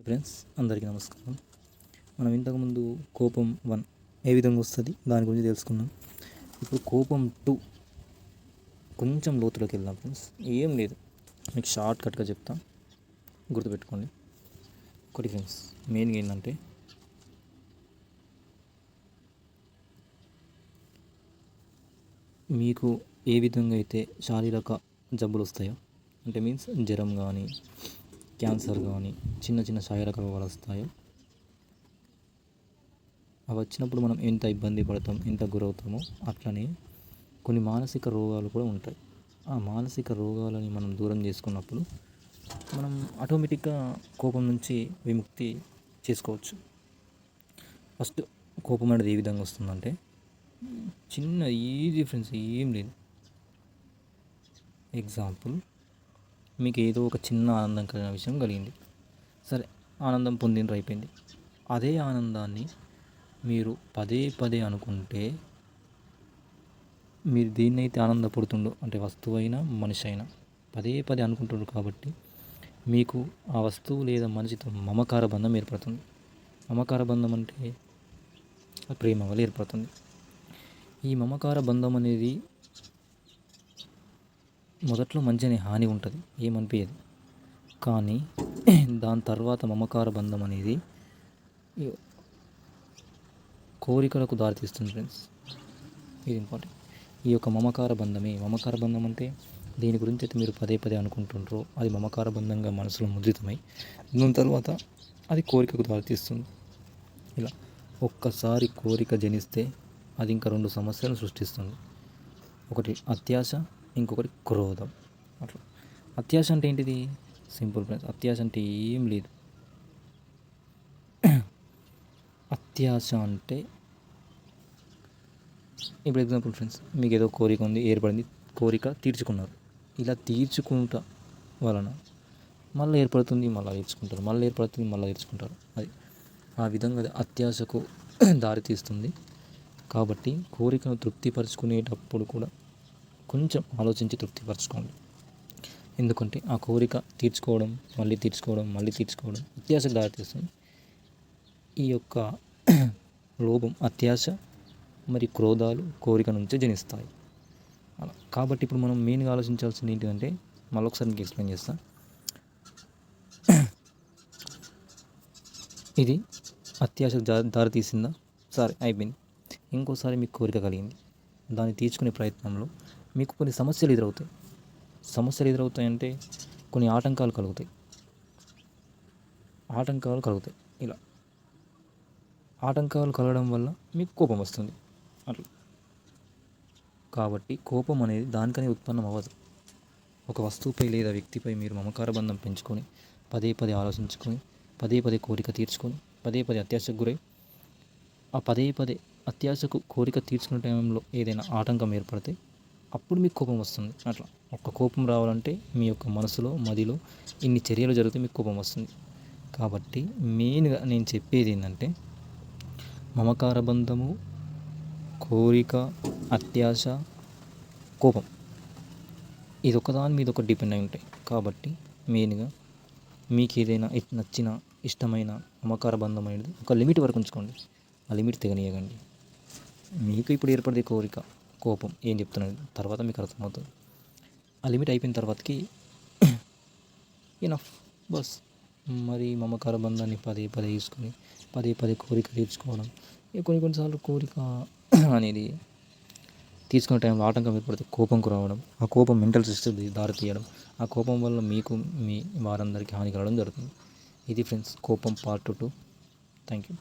Friends, అందరికీ నమస్కారం. మనం ఇంతకుముందు కోపం 1 ఏ విధంగా వస్తుంది దాని గురించి తెలుసుకున్నాం. ఇప్పుడు కోపం 2 కొంచెం లోతులోకి వెళ్దాం ఫ్రెండ్స్. ఏం లేదు, మీకు షార్ట్ కట్గా చెప్తా, గుర్తుపెట్టుకోండి. ఒకటి ఫ్రెండ్స్, మెయిన్గా ఏంటంటే మీకు ఏ విధంగా అయితే శారీరక జబ్బులు వస్తాయో, అంటే మీన్స్ జ్వరం కానీ క్యాన్సర్ కానీ చిన్న చిన్న శారీరక రోగాలు వస్తాయో, అవి వచ్చినప్పుడు మనం ఎంత ఇబ్బంది పడతాం, ఎంత గురవుతామో, అట్లనే కొన్ని మానసిక రోగాలు కూడా ఉంటాయి. ఆ మానసిక రోగాలని మనం దూరం చేసుకున్నప్పుడు మనం ఆటోమేటిక్గా కోపం నుంచి విముక్తి చేసుకోవచ్చు. ఫస్ట్ కోపం అనేది ఏ విధంగా వస్తుందంటే, చిన్న ఈజీ ఫ్రెండ్స్, ఏం లేదు. ఎగ్జాంపుల్, మీకు ఏదో ఒక చిన్న ఆనందం కలిగిన విషయం కలిగింది. సరే, ఆనందం పొందినరు, అయిపోయింది. అదే ఆనందాన్ని మీరు పదే పదే అనుకుంటే, మీరు దేన్నైతే ఆనందపడుతుండో, అంటే వస్తువు అయినా మనిషి అయినా పదే పదే అనుకుంటున్నారు కాబట్టి మీకు ఆ వస్తువు లేదా మనిషితో మమకార బంధం ఏర్పడుతుంది. మమకార బంధం అంటే ప్రేమ వల్ల ఏర్పడుతుంది. ఈ మమకార బంధం అనేది మొదట్లో మంచిగానే హాని ఉంటుంది, ఏమనిపించదు. కానీ దాని తర్వాత మమకార బంధం అనేది కోరికలకు దారితీస్తుంది ఫ్రెండ్స్. ఇది ఇంపార్టెంట్. ఈ యొక్క మమకార బంధం అంటే దీని గురించి అయితే మీరు పదే పదే అనుకుంటుంటారో అది మమకార బంధంగా మనసులో ముద్రితమై దాని తర్వాత అది కోరికకు దారితీస్తుంది. ఇలా ఒక్కసారి కోరిక జనిస్తే అది ఇంకా 2 సమస్యలను సృష్టిస్తుంది. ఒకటి అత్యాశ, ఇంకొకటి క్రోధం. అట్లా అత్యాశ అంటే ఏంటిది? సింపుల్ ఫ్రెండ్స్, అత్యాశ అంటే ఏం లేదు. అత్యాశ అంటే ఇప్పుడు ఎగ్జాంపుల్ ఫ్రెండ్స్, మీకు ఏదో కోరిక ఉంది, ఏర్పడింది, కోరిక తీర్చుకున్నారు. ఇలా తీర్చుకుంటా వలన మళ్ళీ ఏర్పడుతుంది, మళ్ళీ తీర్చుకుంటారు, మళ్ళీ ఏర్పడుతుంది, మళ్ళీ తీర్చుకుంటారు. అది ఆ విధంగా అత్యాశకు దారితీస్తుంది. కాబట్టి కోరికను తృప్తిపరచుకునేటప్పుడు కూడా కొంచెం ఆలోచించి తృప్తిపరచుకోండి. ఎందుకంటే ఆ కోరిక తీర్చుకోవడం, మళ్ళీ తీర్చుకోవడం, మళ్ళీ తీర్చుకోవడం అత్యాశకు దారితీస్తుంది. ఈ యొక్క లోభం, అత్యాశ మరి క్రోధాలు కోరిక నుంచే జనిస్తాయి. అలా కాబట్టి ఇప్పుడు మనం మెయిన్గా ఆలోచించాల్సింది ఏంటంటే, మళ్ళొకసారి మీకు ఎక్స్ప్లెయిన్ చేస్తా. ఇది అత్యాశకు దారితీసిందా? సరే, అయిపోయింది. ఇంకోసారి మీకు కోరిక కలిగింది, దాన్ని తీర్చుకునే ప్రయత్నంలో మీకు కొన్ని సమస్యలు ఎదురవుతాయంటే కొన్ని ఆటంకాలు కలుగుతాయి. ఇలా ఆటంకాలు కలగడం వల్ల మీకు కోపం వస్తుంది. అట్లా కాబట్టి కోపం అనేది దానికనే ఉత్పన్నం అవ్వదు. ఒక వస్తువుపై లేదా వ్యక్తిపై మీరు మమకార బంధం పెంచుకొని పదే పదే ఆలోచించుకొని పదే పదే కోరిక తీర్చుకొని పదే పదే అత్యాశకు గురై ఆ పదే పదే అత్యాశకు కోరిక తీర్చుకునే టైంలో ఏదైనా ఆటంకం ఏర్పడితే అప్పుడు మీకు కోపం వస్తుంది. అట్లా ఒక్క కోపం రావాలంటే మీ యొక్క మనసులో, మదిలో ఇన్ని చర్యలు జరిగితే మీకు కోపం వస్తుంది. కాబట్టి మెయిన్గా నేను చెప్పేది ఏంటంటే, మమకార బంధము, కోరిక, అత్యాశ, కోపం, ఇది ఒకదాని మీద ఒకటి డిపెండ్ అయి ఉంటాయి. కాబట్టి మెయిన్గా మీకు ఏదైనా నచ్చిన, ఇష్టమైన మమకార బంధం అనేది ఒక లిమిట్ వరకు ఉంచుకోండి. ఆ లిమిట్ తెగనీయకండి. మీకు ఇప్పుడు ఏర్పడే కోరిక, కోపం ఏం చెప్తున్నది తర్వాత మీకు అర్థమవుతుంది. ఆ లిమిట్ అయిపోయిన తర్వాతకి ఇనఫ్, బస్. మరి మమకార బంధాన్ని పదే పదే తీసుకొని పదే పదే కోరిక తీర్చుకోవడం, కొన్నిసార్లు కోరిక అనేది తీసుకునే టైంలో ఆటంకం ఏర్పడితే కోపంకు రావడం, ఆ కోపం మెంటల్ స్ట్రెస్ దారితీయడం, ఆ కోపం వల్ల మీకు, మీ వారందరికీ హాని కలగడం జరుగుతుంది. ఇది ఫ్రెండ్స్, కోపం పార్ట్ 2. Thank you.